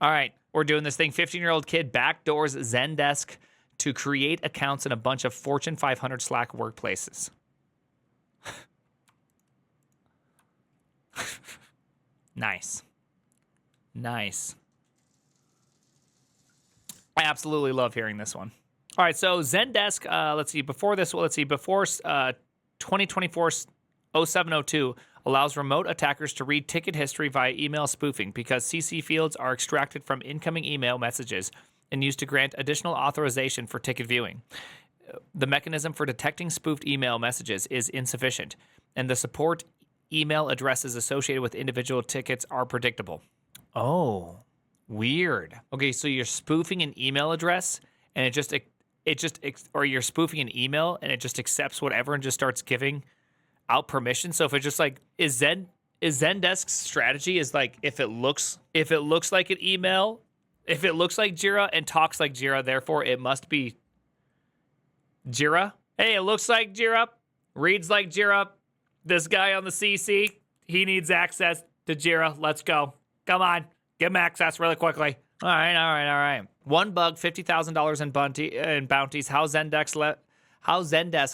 All right, we're doing this thing. 15-year-old kid backdoors Zendesk to create accounts in a bunch of Fortune 500 Slack workplaces. Nice. Nice. I absolutely love hearing this one. All right, so Zendesk, before 2024 0702 allows remote attackers to read ticket history via email spoofing because CC fields are extracted from incoming email messages and used to grant additional authorization for ticket viewing. The mechanism for detecting spoofed email messages is insufficient, and the support email addresses associated with individual tickets are predictable. Oh, weird. Okay, so you're spoofing an email address, and or you're spoofing an email, and it just accepts whatever and just starts giving out permission. So if it's just like, is Zendesk's strategy is like if it looks like an email, if it looks like Jira and talks like Jira, therefore it must be Jira. Hey, it looks like Jira, reads like Jira. This guy on the CC, he needs access to Jira. Let's go. Come on, give him access really quickly. All right. One bug, $50,000 in bounties. How Zendesk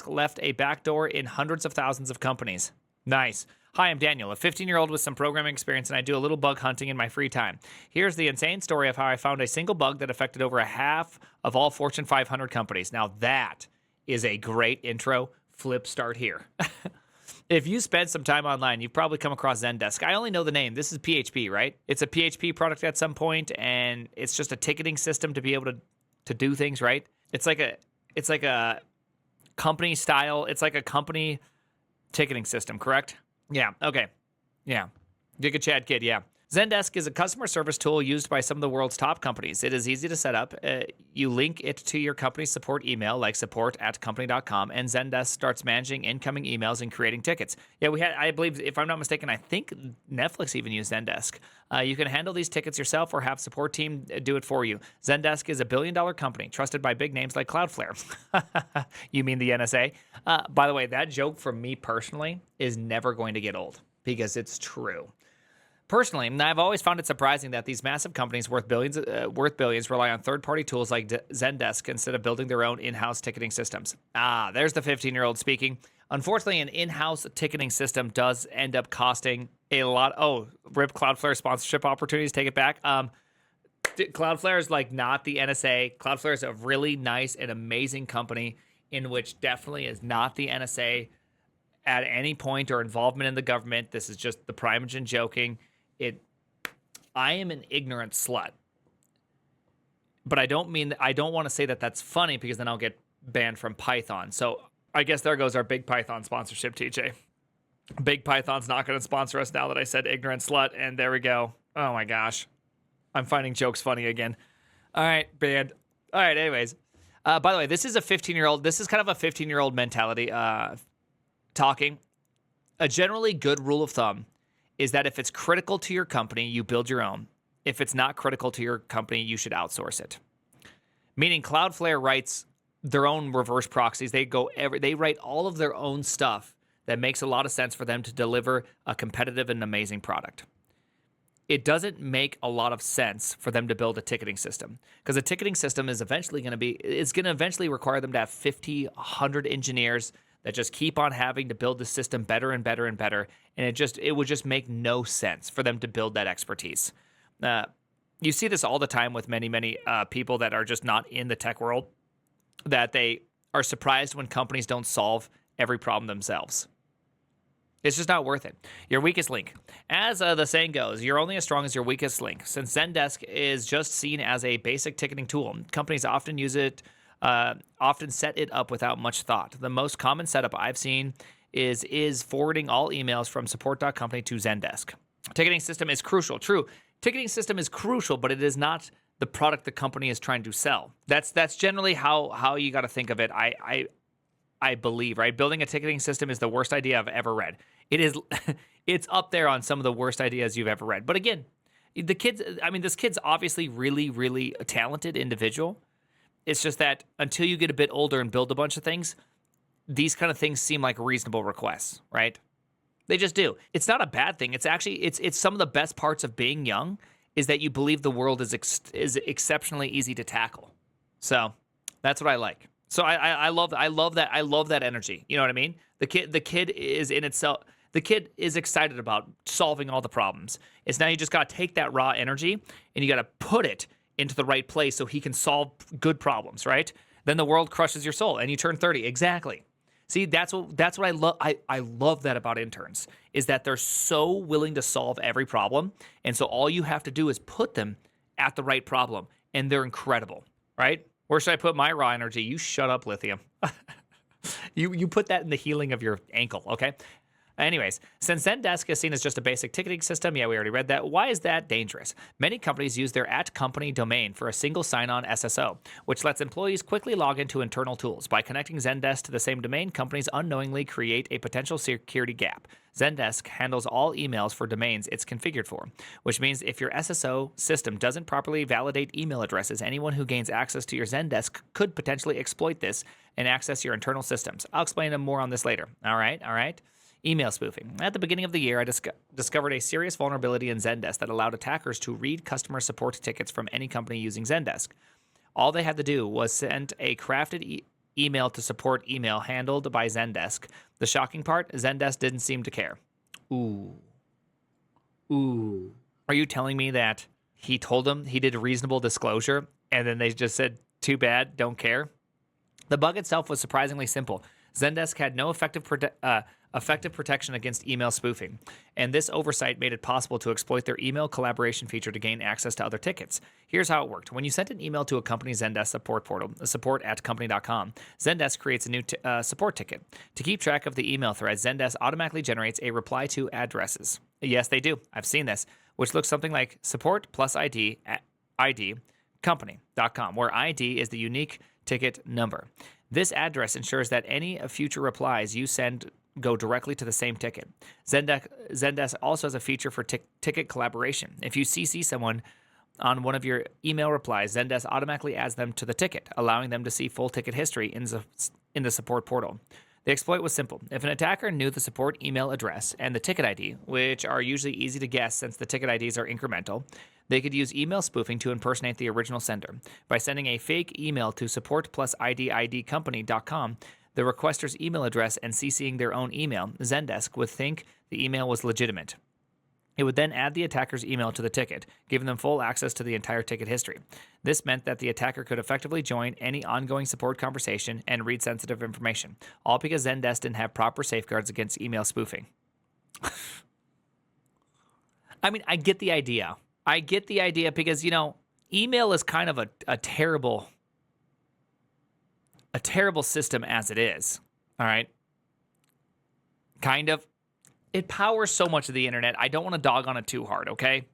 left a backdoor in hundreds of thousands of companies. Nice. Hi, I'm Daniel, a 15-year-old with some programming experience, and I do a little bug hunting in my free time. Here's the insane story of how I found a single bug that affected over a half of all Fortune 500 companies. Now that is a great intro. Flip start here. If you spend some time online, you've probably come across Zendesk. I only know the name. This is PHP, right? It's a PHP product at some point, and it's just a ticketing system to be able to do things, right? It's like a company style. It's like a company ticketing system, correct? Yeah. Okay. Yeah. Giga Chad Kid. Yeah. Zendesk is a customer service tool used by some of the world's top companies. It is easy to set up. You link it to your company's support email, like support@company.com, and Zendesk starts managing incoming emails and creating tickets. Yeah, I believe, if I'm not mistaken, I think Netflix even used Zendesk. You can handle these tickets yourself or have support team do it for you. Zendesk is a billion-dollar company trusted by big names like Cloudflare. You mean the NSA? By the way, that joke from me personally is never going to get old because it's true. Personally, I've always found it surprising that these massive companies worth billions rely on third-party tools like Zendesk instead of building their own in-house ticketing systems. There's the 15-year-old speaking. Unfortunately, an in-house ticketing system does end up costing a lot. Oh, rip Cloudflare sponsorship opportunities. Take it back. Cloudflare is like not the NSA. Cloudflare is a really nice and amazing company in which definitely is not the NSA at any point or involvement in the government. This is just the Primogen joking. I am an ignorant slut, but I don't want to say that that's funny because then I'll get banned from Python. So I guess there goes our Big Python sponsorship, TJ. Big Python's not going to sponsor us now that I said ignorant slut, and there we go. Oh my gosh. I'm finding jokes funny again. All right, banned. All right, anyways. By the way, this is kind of a 15-year-old mentality talking. A generally good rule of thumb is that if it's critical to your company, you build your own. If it's not critical to your company, you should outsource it. Meaning Cloudflare writes their own reverse proxies. They write all of their own stuff that makes a lot of sense for them to deliver a competitive and amazing product. It doesn't make a lot of sense for them to build a ticketing system because a ticketing system is going to eventually require them to have 50, 100 engineers that just keep on having to build the system better and better and better. And it would just make no sense for them to build that expertise. You see this all the time with many, many people that are just not in the tech world, that they are surprised when companies don't solve every problem themselves. It's just not worth it. Your weakest link. As the saying goes, you're only as strong as your weakest link. Since Zendesk is just seen as a basic ticketing tool, companies often set it up without much thought. The most common setup I've seen is forwarding all emails from support.company to Zendesk. Ticketing system is crucial. True, ticketing system is crucial, but it is not the product the company is trying to sell. That's generally how you got to think of it. I believe, right? Building a ticketing system is the worst idea I've ever read. It is, it's up there on some of the worst ideas you've ever read. But again, this kid's obviously really, really a talented individual. It's just that until you get a bit older and build a bunch of things, these kind of things seem like reasonable requests, right? They just do. It's not a bad thing. It's actually, it's some of the best parts of being young is that you believe the world is exceptionally easy to tackle. So that's what I like. So I love that. I love that energy. You know what I mean? The kid is in itself. The kid is excited about solving all the problems. It's now you just got to take that raw energy and you got to put it into the right place so he can solve good problems, right? Then the world crushes your soul and you turn 30. Exactly. See, that's what I love. I love that about interns is that they're so willing to solve every problem. And so all you have to do is put them at the right problem and they're incredible, right? Where should I put my raw energy? You shut up, Lithium. You put that in the healing of your ankle, okay? Anyways, since Zendesk is seen as just a basic ticketing system, yeah, we already read that. Why is that dangerous? Many companies use their @company domain for a single sign-on SSO, which lets employees quickly log into internal tools. By connecting Zendesk to the same domain, companies unknowingly create a potential security gap. Zendesk handles all emails for domains it's configured for, which means if your SSO system doesn't properly validate email addresses, anyone who gains access to your Zendesk could potentially exploit this and access your internal systems. I'll explain more on this later. All right. Email spoofing. At the beginning of the year, I discovered a serious vulnerability in Zendesk that allowed attackers to read customer support tickets from any company using Zendesk. All they had to do was send a crafted email to support email handled by Zendesk. The shocking part, Zendesk didn't seem to care. Ooh. Are you telling me that he told them he did a reasonable disclosure and then they just said, too bad, don't care? The bug itself was surprisingly simple. Zendesk had no effective protection against email spoofing, and this oversight made it possible to exploit their email collaboration feature to gain access to other tickets. Here's how it worked. When you sent an email to a company's Zendesk support portal, support@company.com, Zendesk creates a new support ticket. To keep track of the email thread, Zendesk automatically generates a reply to addresses. Yes, they do. I've seen this, which looks something like support plus ID company.com, where ID is the unique ticket number. This address ensures that any future replies you send go directly to the same ticket. Zendesk also has a feature for ticket collaboration. If you CC someone on one of your email replies, Zendesk automatically adds them to the ticket, allowing them to see full ticket history in the support portal. The exploit was simple. If an attacker knew the support email address and the ticket ID, which are usually easy to guess since the ticket IDs are incremental, they could use email spoofing to impersonate the original sender. By sending a fake email to support plus ID company.com, the requester's email address and CCing their own email, Zendesk would think the email was legitimate. It would then add the attacker's email to the ticket, giving them full access to the entire ticket history. This meant that the attacker could effectively join any ongoing support conversation and read sensitive information, all because Zendesk didn't have proper safeguards against email spoofing. I mean, I get the idea. Because, email is kind of a terrible system as it is. All right. Kind of. It powers so much of the internet. I don't want to dog on it too hard, okay?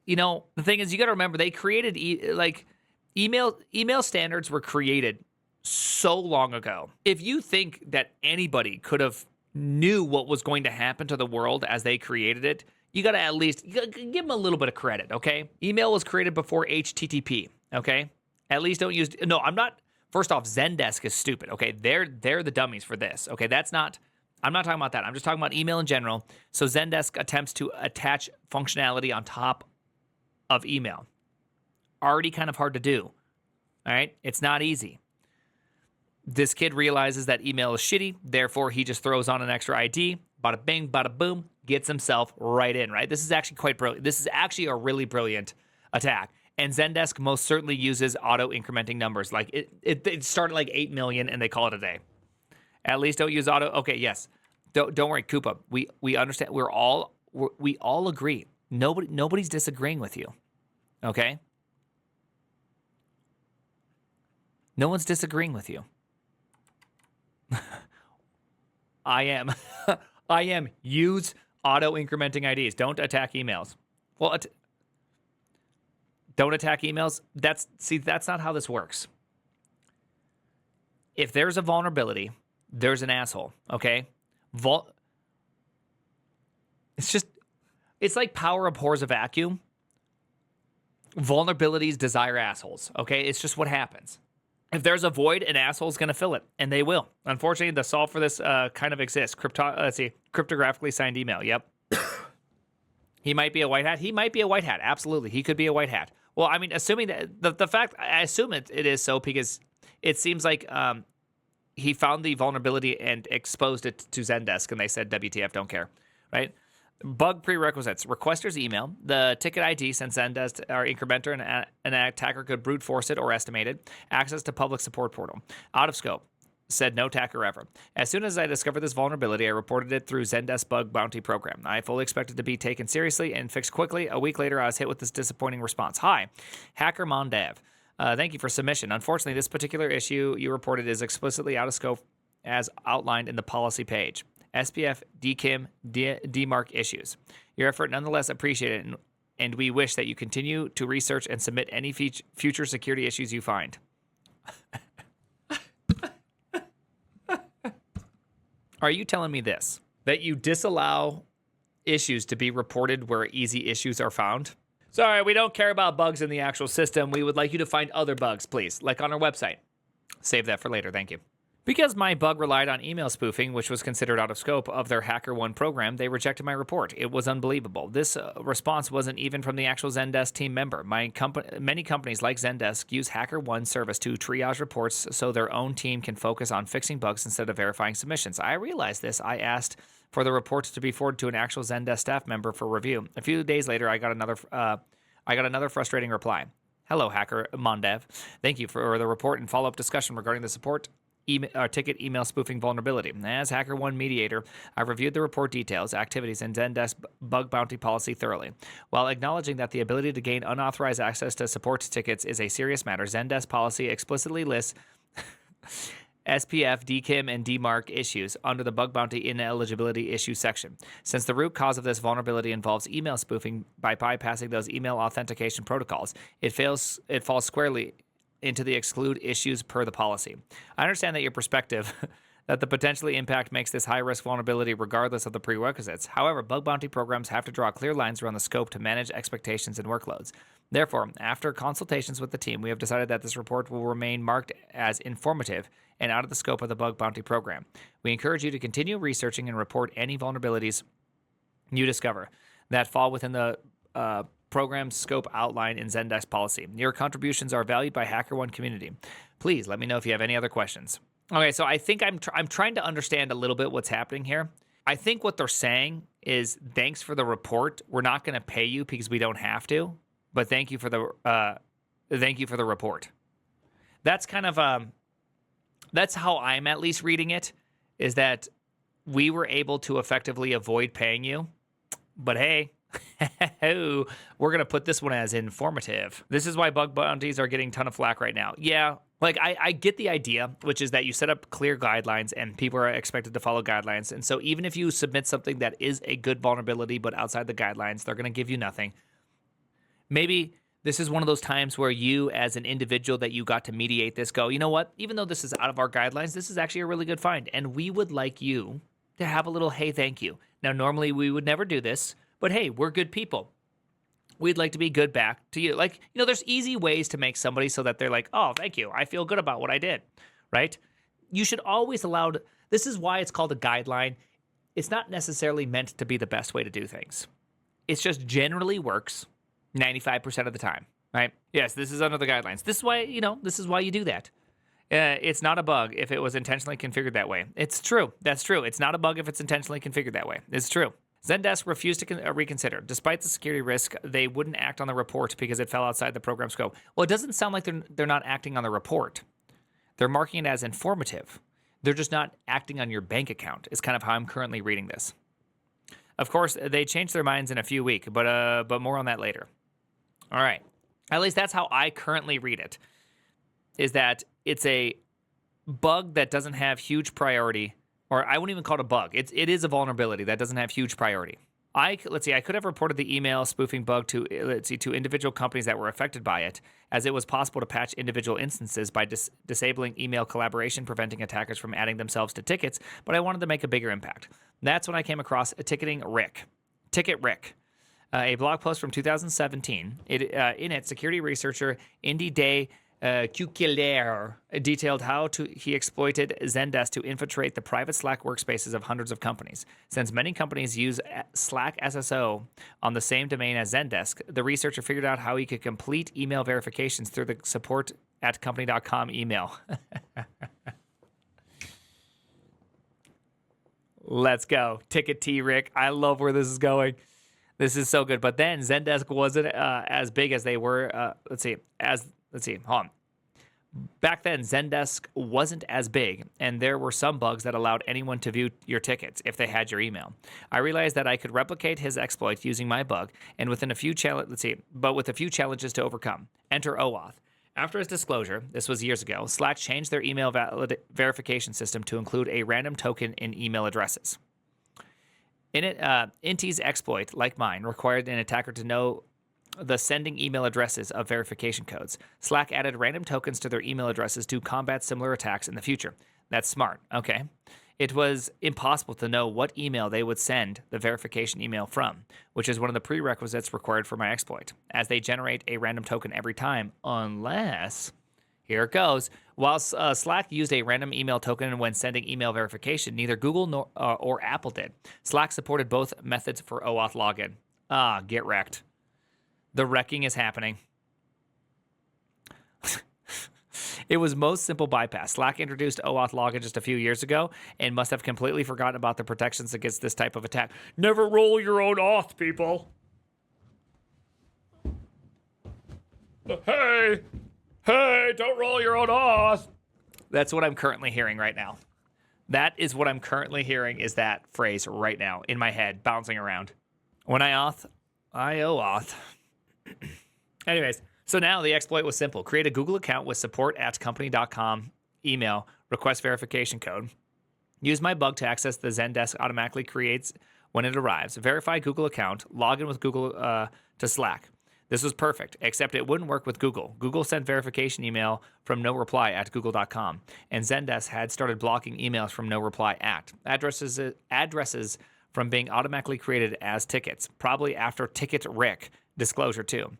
The thing is, you got to remember, they created, email standards were created so long ago. If you think that anybody could have knew what was going to happen to the world as they created it, you got to at least give them a little bit of credit, okay? Email was created before HTTP, okay? At least don't use, no, I'm not, first off, Zendesk is stupid, okay? They're the dummies for this, okay? I'm not talking about that. I'm just talking about email in general. So Zendesk attempts to attach functionality on top of email. Already kind of hard to do. All right? It's not easy. This kid realizes that email is shitty. Therefore, he just throws on an extra ID. Bada bing, bada boom. Gets himself right in, right? This is actually quite brilliant. This is actually a really brilliant attack. And Zendesk most certainly uses auto-incrementing numbers. Like, it started like 8 million, and they call it a day. At least don't use auto. Okay, yes. Don't worry, Koopa. We understand. We all agree. Nobody's disagreeing with you. Okay? No one's disagreeing with you. I am. I am. Use auto incrementing IDs. Don't attack emails. Well, don't attack emails. That's not how this works. If there's a vulnerability, there's an asshole, okay? It's like power abhors a vacuum. Vulnerabilities desire assholes, okay? It's just what happens. If there's a void, an asshole's going to fill it, and they will. Unfortunately, the solve for this kind of exists. Cryptographically signed email, yep. He might be a white hat. He might be a white hat. Absolutely. He could be a white hat. Well, I mean, assuming that the fact, I assume it is so because it seems like he found the vulnerability and exposed it to Zendesk, and they said, WTF, don't care, right? Bug prerequisites. Requester's email, the ticket ID since Zendesk or incrementer, and an attacker could brute force it or estimate it. Access to public support portal. Out of scope. Said no attacker ever. As soon as I discovered this vulnerability, I reported it through Zendesk Bug Bounty Program. I fully expected to be taken seriously and fixed quickly. A week later, I was hit with this disappointing response. Hi, Hacker Mondev. Thank you for submission. Unfortunately, this particular issue you reported is explicitly out of scope as outlined in the policy page. SPF, DKIM, DMARC issues. Your effort nonetheless appreciated, and we wish that you continue to research and submit any future security issues you find. Are you telling me this? That you disallow issues to be reported where easy issues are found? Sorry, we don't care about bugs in the actual system. We would like you to find other bugs, please, like on our website. Save that for later, thank you. Because my bug relied on email spoofing, which was considered out of scope of their HackerOne program, they rejected my report. It was unbelievable. This response wasn't even from the actual Zendesk team member. Many companies like Zendesk use HackerOne service to triage reports so their own team can focus on fixing bugs instead of verifying submissions. I realized this. I asked for the report to be forwarded to an actual Zendesk staff member for review. A few days later, I got another frustrating reply. Hello, Hacker Mondev. Thank you for the report and follow-up discussion regarding the support ticket email spoofing vulnerability. As HackerOne mediator, I reviewed the report details, activities, and Zendesk bug bounty policy thoroughly. While acknowledging that the ability to gain unauthorized access to support tickets is a serious matter, Zendesk policy explicitly lists SPF, DKIM, and DMARC issues under the bug bounty ineligibility issue section. Since the root cause of this vulnerability involves email spoofing by bypassing those email authentication protocols, it falls squarely into the exclude issues per the policy. I understand that your perspective that the potentially impact makes this high-risk vulnerability regardless of the prerequisites. However, bug bounty programs have to draw clear lines around the scope to manage expectations and workloads. Therefore, after consultations with the team, we have decided that this report will remain marked as informative and out of the scope of the bug bounty program. We encourage you to continue researching and report any vulnerabilities you discover that fall within the program scope outline in Zendesk policy. Your contributions are valued by HackerOne community. Please let me know if you have any other questions. Okay, so I think I'm trying to understand a little bit what's happening here. I think what they're saying is thanks for the report. We're not going to pay you because we don't have to, but thank you for the report. That's kind of that's how I'm at least reading it, is that we were able to effectively avoid paying you, but hey, we're going to put this one as informative. This is why bug bounties are getting a ton of flack right now. Yeah, like I get the idea, which is that you set up clear guidelines and people are expected to follow guidelines. And so even if you submit something that is a good vulnerability but outside the guidelines, they're going to give you nothing. Maybe this is one of those times where you as an individual that you got to mediate this go, you know what, even though this is out of our guidelines, this is actually a really good find. And we would like you to have a little, hey, thank you. Now, normally we would never do this. But hey, we're good people. We'd like to be good back to you. Like, you know, there's easy ways to make somebody so that they're like, oh, thank you. I feel good about what I did, right? You should always allow, this is why it's called a guideline. It's not necessarily meant to be the best way to do things. It just generally works 95% of the time, right? Yes, this is under the guidelines. This is why, this is why you do that. It's not a bug if it was intentionally configured that way. It's true. That's true. It's not a bug if it's intentionally configured that way. It's true. Zendesk refused to reconsider. Despite the security risk, they wouldn't act on the report because it fell outside the program scope. Well, it doesn't sound like they're not acting on the report. They're marking it as informative. They're just not acting on your bank account, is kind of how I'm currently reading this. Of course, they changed their minds in a few weeks, but more on that later. All right. At least that's how I currently read it, is that it's a bug that doesn't have huge priority. Or I wouldn't even call it a bug. It is a vulnerability that doesn't have huge priority. I could have reported the email spoofing bug to individual companies that were affected by it, as it was possible to patch individual instances by disabling email collaboration, preventing attackers from adding themselves to tickets, but I wanted to make a bigger impact. That's when I came across Ticket Rick, a blog post from 2017. In it, security researcher Indy Day Kukelair detailed how he exploited Zendesk to infiltrate the private Slack workspaces of hundreds of companies. Since many companies use Slack SSO on the same domain as Zendesk, the researcher figured out how he could complete email verifications through the support at company.com email. Let's go. Ticket T, Rick. I love where this is going. This is so good. But then Zendesk wasn't as big as they were. Hold on. Back then, Zendesk wasn't as big, and there were some bugs that allowed anyone to view your tickets if they had your email. I realized that I could replicate his exploit using my bug, and with a few challenges to overcome. Enter OAuth. After his disclosure, this was years ago, Slack changed their email verification system to include a random token in email addresses. In it, Inti's exploit, like mine, required an attacker to know the sending email addresses of verification codes. Slack added random tokens to their email addresses to combat similar attacks in the future. That's smart. Okay. It was impossible to know what email they would send the verification email from, which is one of the prerequisites required for my exploit, as they generate a random token every time, unless, here it goes, while Slack used a random email token when sending email verification, neither Google or Apple did. Slack supported both methods for OAuth login. Get wrecked. The wrecking is happening. It was most simple bypass. Slack introduced OAuth login just a few years ago and must have completely forgotten about the protections against this type of attack. Never roll your own auth, people. Hey, don't roll your own auth. That's what I'm currently hearing right now. That is what I'm currently hearing, is that phrase right now in my head, bouncing around. When I auth, I OAuth. Anyways, so now the exploit was simple. Create a Google account with support at company.com email, request verification code. Use my bug to access the Zendesk automatically creates when it arrives. Verify Google account, log in with Google to Slack. This was perfect, except it wouldn't work with Google. Google sent verification email from no reply at google.com, and Zendesk had started blocking emails from no reply at addresses from being automatically created as tickets, probably after Ticket Rick disclosure too,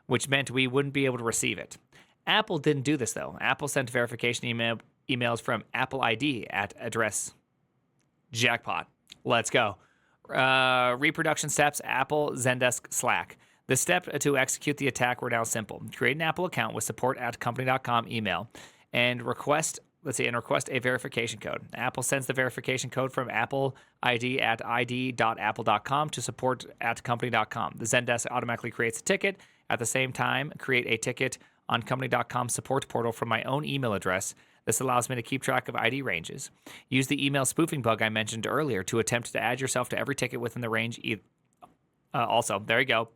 which meant we wouldn't be able to receive it. Apple didn't do this though. Apple sent verification emails from Apple ID at address. Jackpot. Let's go. Reproduction steps, Apple, Zendesk, Slack. The step to execute the attack were now simple. Create an Apple account with support at company.com email and request a verification code. Apple sends the verification code from Apple ID at id.apple.com to support at company.com. The Zendesk automatically creates a ticket. At the same time, create a ticket on company.com support portal from my own email address. This allows me to keep track of ID ranges. Use the email spoofing bug I mentioned earlier to attempt to add yourself to every ticket within the range. Also, there you go.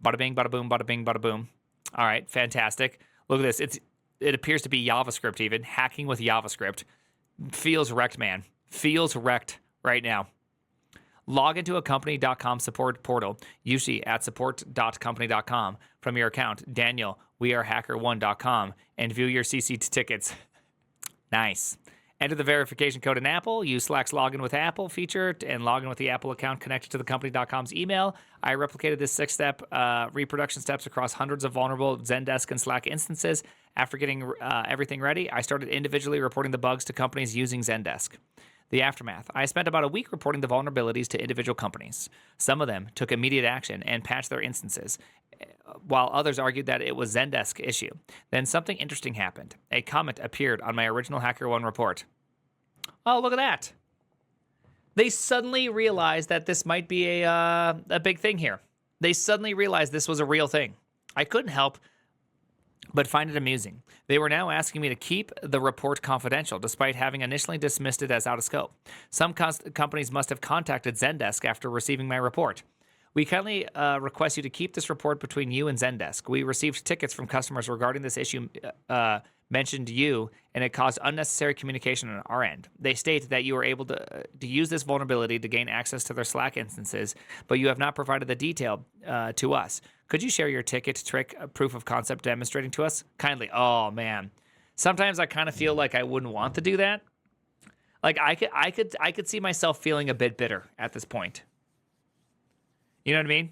Bada bing, bada boom, bada bing, bada boom. All right, fantastic. Look at this. It appears to be JavaScript even. Hacking with JavaScript. Feels wrecked, man. Feels wrecked right now. Log into a company.com support portal, usually at support.company.com from your account, Daniel, wearehacker1.com, and view your CC tickets. Nice. Enter the verification code in Apple. Use Slack's login with Apple feature and log in with the Apple account connected to the company.com's email. I replicated this 6-step reproduction steps across hundreds of vulnerable Zendesk and Slack instances. After getting everything ready, I started individually reporting the bugs to companies using Zendesk. The aftermath. I spent about a week reporting the vulnerabilities to individual companies. Some of them took immediate action and patched their instances, while others argued that it was Zendesk issue. Then something interesting happened. A comment appeared on my original HackerOne report. Oh, look at that. They suddenly realized that this might be a big thing here. They suddenly realized this was a real thing. I couldn't help but find it amusing. They were now asking me to keep the report confidential, despite having initially dismissed it as out of scope. Some companies must have contacted Zendesk after receiving my report. We kindly request you to keep this report between you and Zendesk. We received tickets from customers regarding this issue mentioned you, and it caused unnecessary communication on our end. They state that you were able to use this vulnerability to gain access to their Slack instances, but you have not provided the detail to us. Could you share your ticket trick proof of concept demonstrating to us? Kindly. Oh, man. Sometimes I kind of feel like I wouldn't want to do that. Like I could see myself feeling a bit bitter at this point. You know what I mean?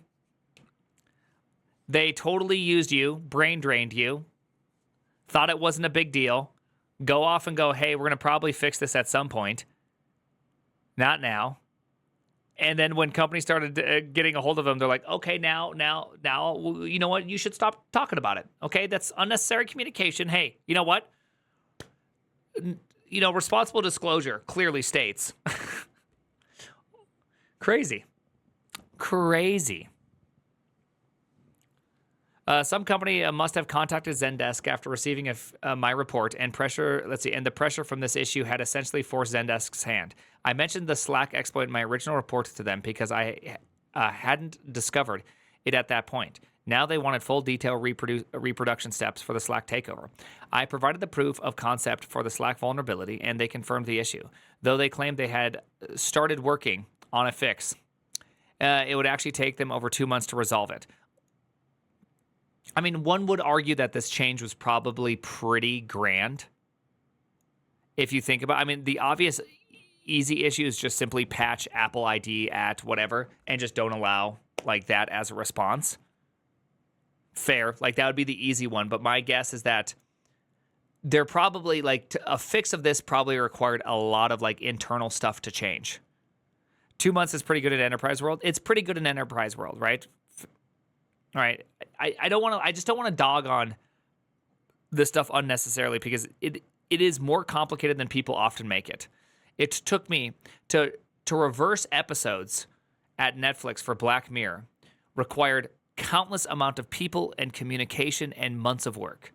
They totally used you, brain drained you, thought it wasn't a big deal, go off and go, hey, we're going to probably fix this at some point. Not now. And then when companies started getting a hold of them, they're like, okay, now, you know what? You should stop talking about it. Okay, that's unnecessary communication. Hey, you know what? Responsible disclosure clearly states. Crazy. Some company must have contacted Zendesk after receiving my report and pressure. And the pressure from this issue had essentially forced Zendesk's hand. I mentioned the Slack exploit in my original report to them because I hadn't discovered it at that point. Now they wanted full detail reproduction steps for the Slack takeover. I provided the proof of concept for the Slack vulnerability, and they confirmed the issue. Though they claimed they had started working on a fix, it would actually take them over 2 months to resolve it. I mean, one would argue that this change was probably pretty grand. If you think about, the obvious easy issue is just simply patch Apple ID at whatever and just don't allow like that as a response. Fair. Like that would be the easy one. But my guess is that they're probably a fix of this probably required a lot of like internal stuff to change. 2 months is pretty good in enterprise world. It's pretty good in enterprise world, right? All right. I just don't want to dog on this stuff unnecessarily because it is more complicated than people often make it. It took me to reverse episodes at Netflix for Black Mirror required countless amount of people and communication and months of work.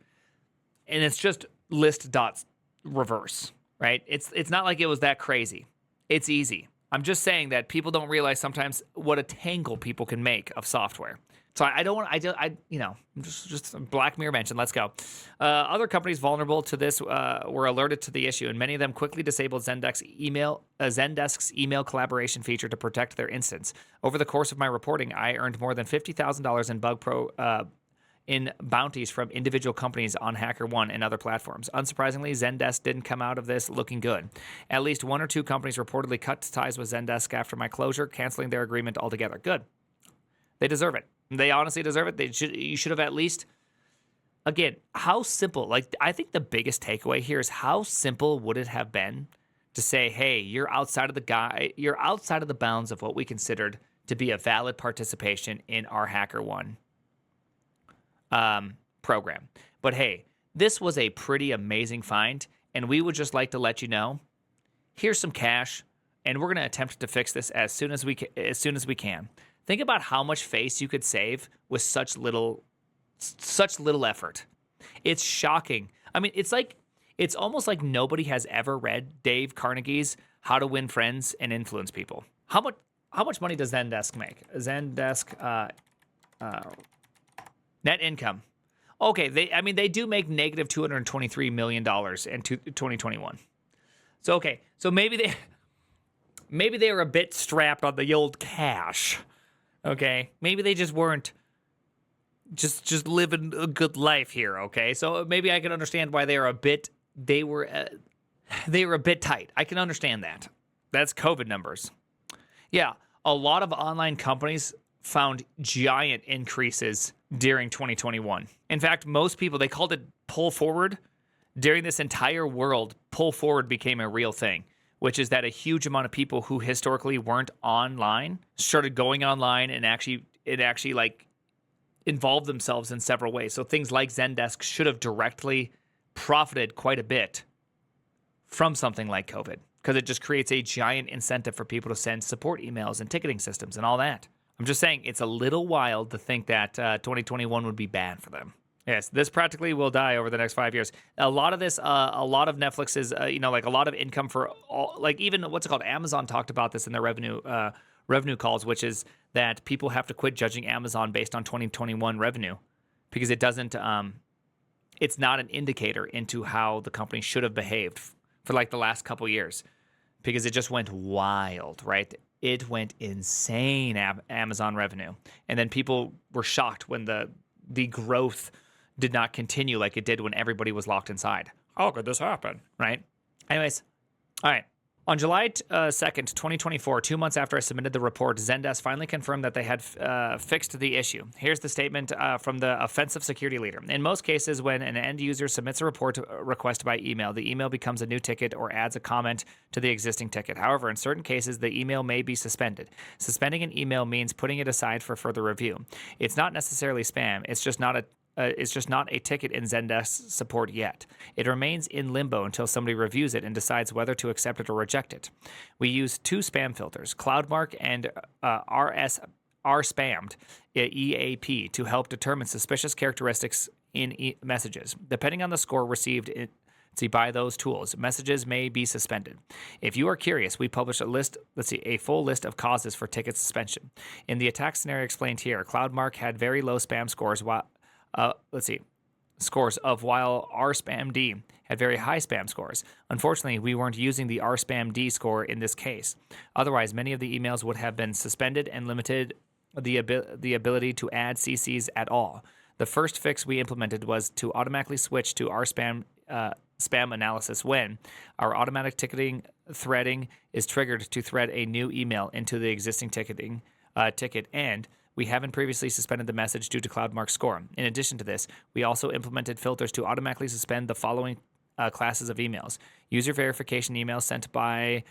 And it's just list dots reverse, right? It's not like it was that crazy. It's easy. I'm just saying that people don't realize sometimes what a tangle people can make of software. So I don't want just Black Mirror mention. Let's go. Other companies vulnerable to this were alerted to the issue, and many of them quickly disabled Zendesk's email collaboration feature to protect their instance. Over the course of my reporting, I earned more than $50,000 in bounties from individual companies on HackerOne and other platforms. Unsurprisingly, Zendesk didn't come out of this looking good. At least 1 or 2 companies reportedly cut ties with Zendesk after my closure, canceling their agreement altogether. Good. They deserve it. They honestly deserve it. You should have at least, again, how simple, I think the biggest takeaway here is how simple would it have been to say, hey, you're outside of the bounds of what we considered to be a valid participation in our HackerOne program. But hey, this was a pretty amazing find, and we would just like to let you know, here's some cash, and we're going to attempt to fix this as soon as we can. Think about how much face you could save with such little effort. It's shocking. It's almost like nobody has ever read Dave Carnegie's How to Win Friends and Influence People. How much money does Zendesk make? Zendesk net income. Okay, they do make negative $223 million in 2021. So maybe they were a bit strapped on the old cash. Okay, maybe they just weren't just living a good life here. Okay, so maybe I can understand why they were a bit tight. I can understand that. That's COVID numbers. Yeah, a lot of online companies found giant increases during 2021. In fact, most people, they called it pull forward. During this entire world, pull forward became a real thing, which is that a huge amount of people who historically weren't online started going online and actually involved themselves in several ways. So things like Zendesk should have directly profited quite a bit from something like COVID, because it just creates a giant incentive for people to send support emails and ticketing systems and all that. I'm just saying it's a little wild to think that 2021 would be bad for them. Yes, this practically will die over the next 5 years. A lot of Netflix's, a lot of income for all, even what's it called? Amazon talked about this in their revenue calls, which is that people have to quit judging Amazon based on 2021 revenue because it doesn't, it's not an indicator into how the company should have behaved for the last couple years, because it just went wild, right? It went insane, Amazon revenue. And then people were shocked when the growth did not continue like it did when everybody was locked inside. How could this happen, right? Anyways, all right. On July 2nd, 2024, 2 months after I submitted the report, Zendesk finally confirmed that they had fixed the issue. Here's the statement from the offensive security leader. In most cases, when an end user submits a report request by email, the email becomes a new ticket or adds a comment to the existing ticket. However, in certain cases, the email may be suspended. Suspending an email means putting it aside for further review. It's not necessarily spam. It's just not a ticket in Zendesk support yet. It remains in limbo until somebody reviews it and decides whether to accept it or reject it. We use 2 spam filters, CloudMark and RSpammed EAP, to help determine suspicious characteristics in messages. Depending on the score received by those tools, messages may be suspended. If you are curious, we publish a full list of causes for ticket suspension. In the attack scenario explained here, CloudMark had very low spam scores while while RSpamD had very high spam scores. Unfortunately, we weren't using the RSpamD score in this case. Otherwise, many of the emails would have been suspended and limited the ability to add CCs at all. The first fix we implemented was to automatically switch to RSpam spam analysis when our automatic ticketing threading is triggered to thread a new email into the existing ticket, and we haven't previously suspended the message due to CloudMark's score. In addition to this, we also implemented filters to automatically suspend the following classes of emails: user verification emails sent by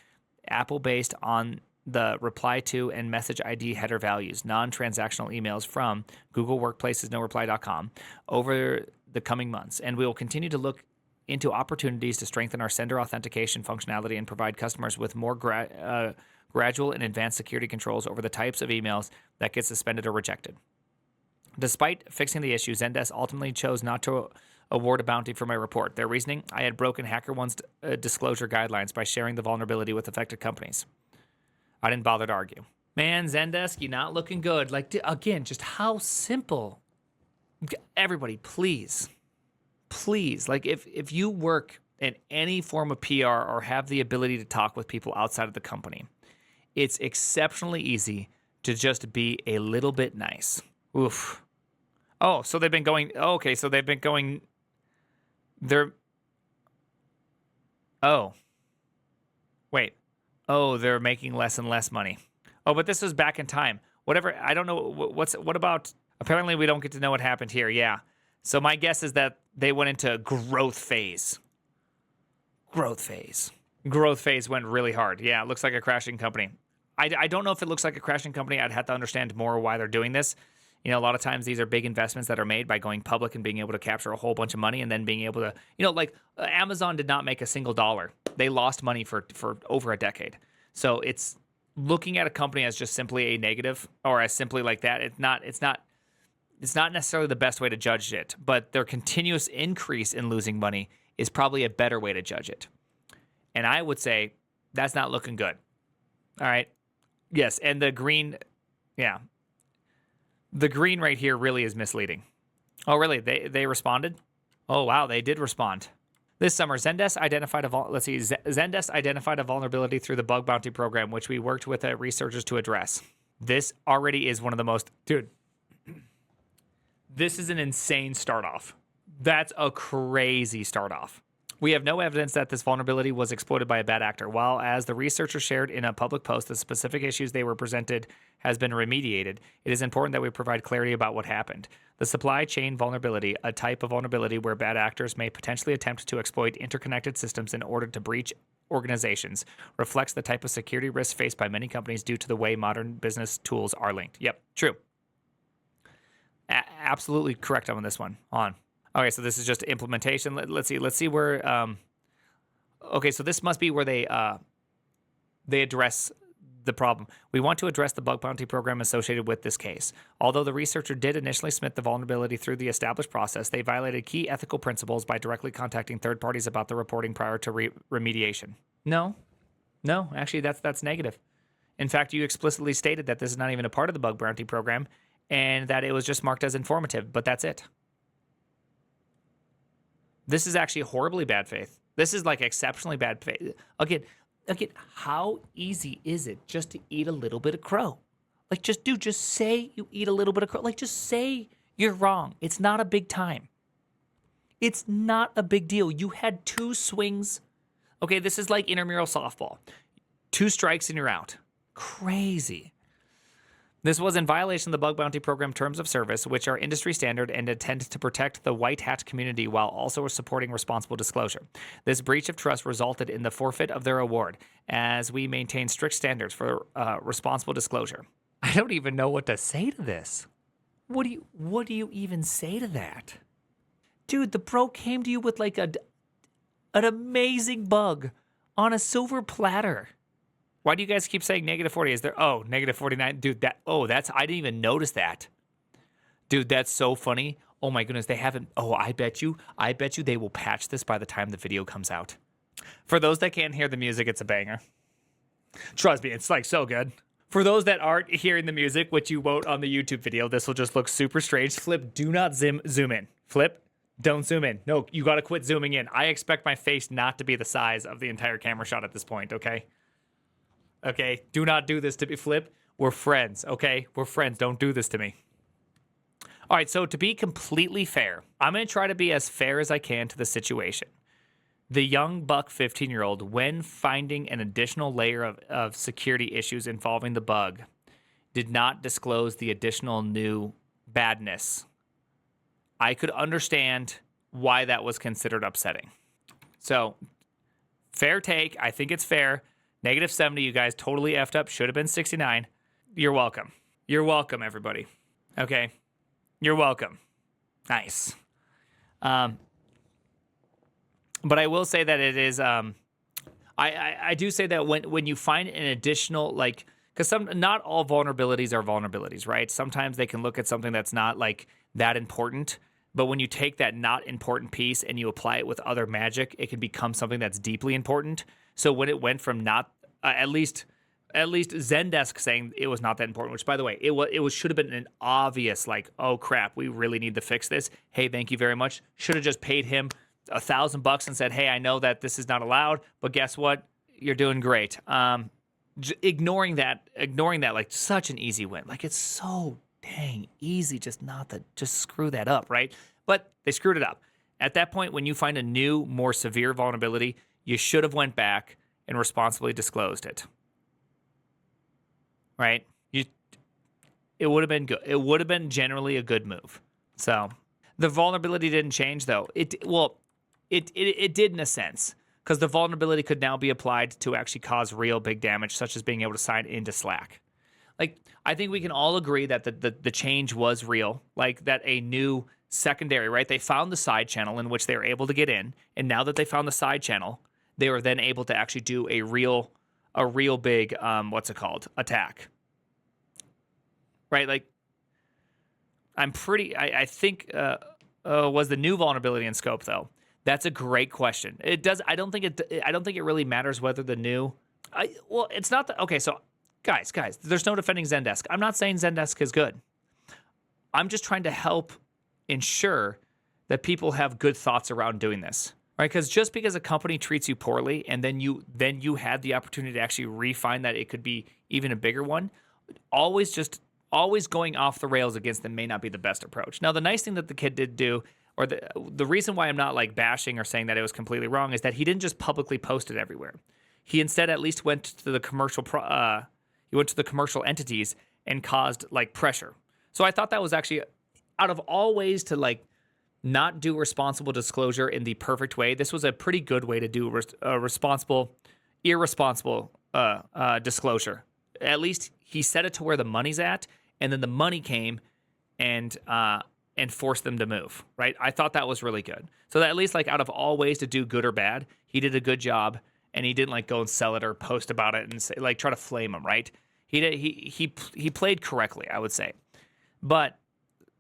Apple based on the reply to and message ID header values, non-transactional emails from Google Workplaces, noreply.com over the coming months. And we will continue to look into opportunities to strengthen our sender authentication functionality and provide customers with more gradual and advanced security controls over the types of emails that get suspended or rejected. Despite fixing the issue, Zendesk ultimately chose not to award a bounty for my report. Their reasoning: I had broken HackerOne's disclosure guidelines by sharing the vulnerability with affected companies. I didn't bother to argue. Man, Zendesk, you're not looking good. Like, again, just how simple. Everybody, please, like if you work in any form of PR or have the ability to talk with people outside of the company, it's exceptionally easy to just be a little bit nice. Oof. Oh, so they've been going. Okay, so they've been going. They're. Oh. Wait. Oh, they're making less and less money. Oh, but this was back in time. Whatever. I don't know. What about? Apparently, we don't get to know what happened here. Yeah. So my guess is that they went into growth phase. Growth phase went really hard. Yeah, it looks like a crashing company. I don't know if it looks like a crashing company. I'd have to understand more why they're doing this. You know, a lot of times these are big investments that are made by going public and being able to capture a whole bunch of money and then being able to, like Amazon did not make a single dollar. They lost money for over a decade. So it's looking at a company as just simply a negative or as simply like that. It's not necessarily the best way to judge it, but their continuous increase in losing money is probably a better way to judge it. And I would say that's not looking good. All right. Yes. And the green, yeah. The green right here really is misleading. Oh, really? They responded? Oh, wow. They did respond. This summer, Zendesk identified a vulnerability through the bug bounty program, which we worked with researchers to address. This already is one of the most, dude, this is an insane start off. That's a crazy start off. We have no evidence that this vulnerability was exploited by a bad actor. While, as the researchers shared in a public post, the specific issues they were presented has been remediated, it is important that we provide clarity about what happened. The supply chain vulnerability, a type of vulnerability where bad actors may potentially attempt to exploit interconnected systems in order to breach organizations, reflects the type of security risk faced by many companies due to the way modern business tools are linked. Yep, true. Absolutely correct on this one. Okay, so this is just implementation. Let's see where. Okay, so this must be where they address the problem. We want to address the bug bounty program associated with this case. Although the researcher did initially submit the vulnerability through the established process, they violated key ethical principles by directly contacting third parties about the reporting prior to remediation. No, actually, that's negative. In fact, you explicitly stated that this is not even a part of the bug bounty program and that it was just marked as informative, but that's it. This is actually horribly bad faith. This is like exceptionally bad faith. Again, how easy is it just to eat a little bit of crow? Like, just say you eat a little bit of crow. Like, just say you're wrong. It's not a big time. It's not a big deal. You had 2 swings. Okay, this is like intramural softball. 2 strikes and you're out. Crazy. This was in violation of the Bug Bounty Program Terms of Service, which are industry standard and intend to protect the white hat community while also supporting responsible disclosure. This breach of trust resulted in the forfeit of their award, as we maintain strict standards for responsible disclosure. I don't even know what to say to this. What do you even say to that? Dude, the bro came to you with like an amazing bug on a silver platter. Why do you guys keep saying negative 40? Is there, negative 49? Dude, I didn't even notice that. Dude, that's so funny. Oh my goodness, they haven't, I bet you they will patch this by the time the video comes out. For those that can't hear the music, it's a banger. Trust me, it's like so good. For those that aren't hearing the music, which you won't on the YouTube video, this will just look super strange. Flip, do not zoom in. Flip, don't zoom in. No, you gotta quit zooming in. I expect my face not to be the size of the entire camera shot at this point, okay? Okay, do not do this to me, Flip. We're friends, okay? We're friends. Don't do this to me. All right, so to be completely fair, I'm going to try to be as fair as I can to the situation. The young buck 15-year-old, when finding an additional layer of security issues involving the bug, did not disclose the additional new badness. I could understand why that was considered upsetting. So, fair take. I think it's fair. Negative 70, you guys totally effed up. Should have been 69. You're welcome. You're welcome, everybody. Okay? You're welcome. Nice. But I will say that it is, I do say that when you find an additional, like, because not all vulnerabilities are vulnerabilities, right? Sometimes they can look at something that's not, like, that important. But when you take that not important piece and you apply it with other magic, it can become something that's deeply important. So when it went from not, at least Zendesk saying it was not that important, which by the way, it should have been an obvious like, oh crap, we really need to fix this. Hey, thank you very much. Should have just paid him $1,000 and said, hey, I know that this is not allowed, but guess what? You're doing great. Ignoring that, like such an easy win. Like it's so dang easy just screw that up, right? But they screwed it up. At that point, when you find a new, more severe vulnerability, you should have went back and responsibly disclosed it. Right? It would have been good. It would have been generally a good move. So the vulnerability didn't change though. It did in a sense, because the vulnerability could now be applied to actually cause real big damage, such as being able to sign into Slack. Like, I think we can all agree that the change was real, like that a new secondary, right? They found the side channel in which they were able to get in, and now that they found the side channel, they were then able to actually do a real big, attack. Right? Like, I think, was the new vulnerability in scope though? That's a great question. I don't think it really matters whether the new, it's not okay, so guys, there's no defending Zendesk. I'm not saying Zendesk is good. I'm just trying to help ensure that people have good thoughts around doing this. Right, because just because a company treats you poorly and then you had the opportunity to actually refine that it could be even a bigger one, always going off the rails against them may not be the best approach. Now, the nice thing that the kid did do, or the reason why I'm not like bashing or saying that it was completely wrong, is that he didn't just publicly post it everywhere. He instead at least went to the commercial entities and caused like pressure. So I thought that was actually, out of all ways to like not do responsible disclosure in the perfect way, this was a pretty good way to do irresponsible disclosure. At least he set it to where the money's at, and then the money came and forced them to move, right? I thought that was really good. So that at least like out of all ways to do good or bad, he did a good job, and he didn't like go and sell it or post about it and say, like try to flame him, right? He played correctly, I would say. But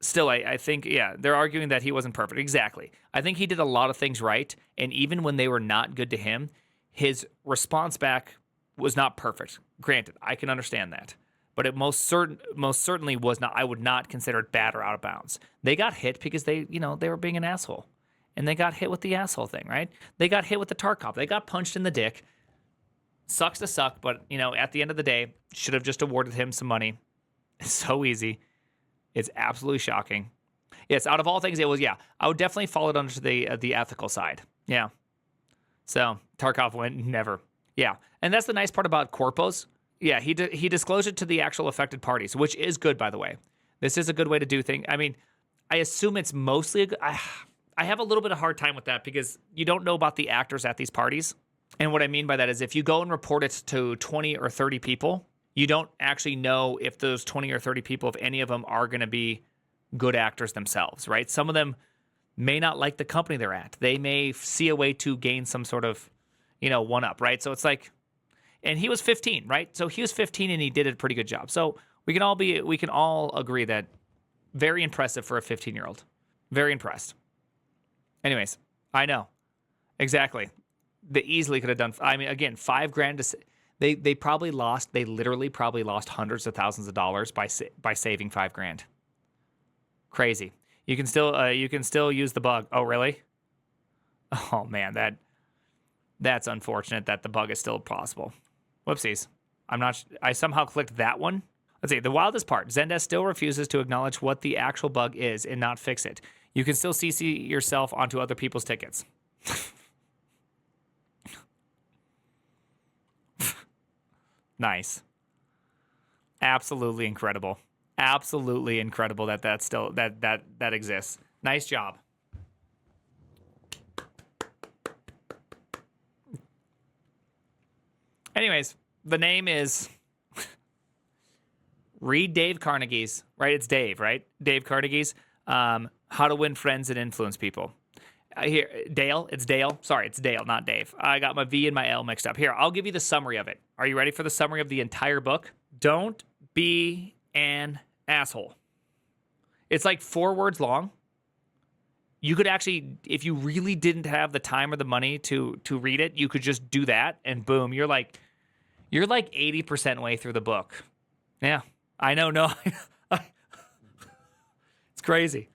still, I think, yeah, they're arguing that he wasn't perfect. Exactly. I think he did a lot of things right, and even when they were not good to him, his response back was not perfect. Granted, I can understand that. But it most certainly was not, I would not consider it bad or out of bounds. They got hit because they were being an asshole. And they got hit with the asshole thing, right? They got hit with the Tarkov. They got punched in the dick. Sucks to suck, but, at the end of the day, should have just awarded him some money. It's so easy. It's absolutely shocking. Yes, out of all things, it was, I would definitely fall it under the ethical side. Yeah. So, Tarkov went, never. Yeah, and that's the nice part about corpos. Yeah, he disclosed it to the actual affected parties, which is good, by the way. This is a good way to do things. I mean, I assume it's mostly I have a little bit of hard time with that because you don't know about the actors at these parties. And what I mean by that is if you go and report it to 20 or 30 people, you don't actually know if those 20 or 30 people, if any of them are going to be good actors themselves, right? Some of them may not like the company they're at. They may see a way to gain some sort of, one up, right? So it's like, and he was 15, right? So he was 15 and he did a pretty good job. So we can all agree that very impressive for a 15-year-old. Very impressed. Anyways, I know. Exactly. They easily could have done, I mean, again, $5,000 they literally probably lost hundreds of thousands of dollars by saving $5,000. Crazy. You can still use the bug. Oh, really? Oh man, that's unfortunate that the bug is still possible. Whoopsies. I somehow clicked that one. Let's see. The wildest part, Zendesk still refuses to acknowledge what the actual bug is and not fix it. You can still CC yourself onto other people's tickets. Nice. Absolutely incredible. Absolutely incredible that still that exists. Nice job. Anyways, the name is read Dave Carnegie's, right? It's Dave, right? Dave Carnegie's How to Win Friends and Influence People. Here, Dale. It's Dale. Sorry, it's Dale, not Dave. I got my V and my L mixed up. Here, I'll give you the summary of it. Are you ready for the summary of the entire book? Don't be an asshole. It's like 4 words long. You could actually, if you really didn't have the time or the money to read it, you could just do that, and boom, you're like 80% way through the book. Yeah, I know. No, it's crazy.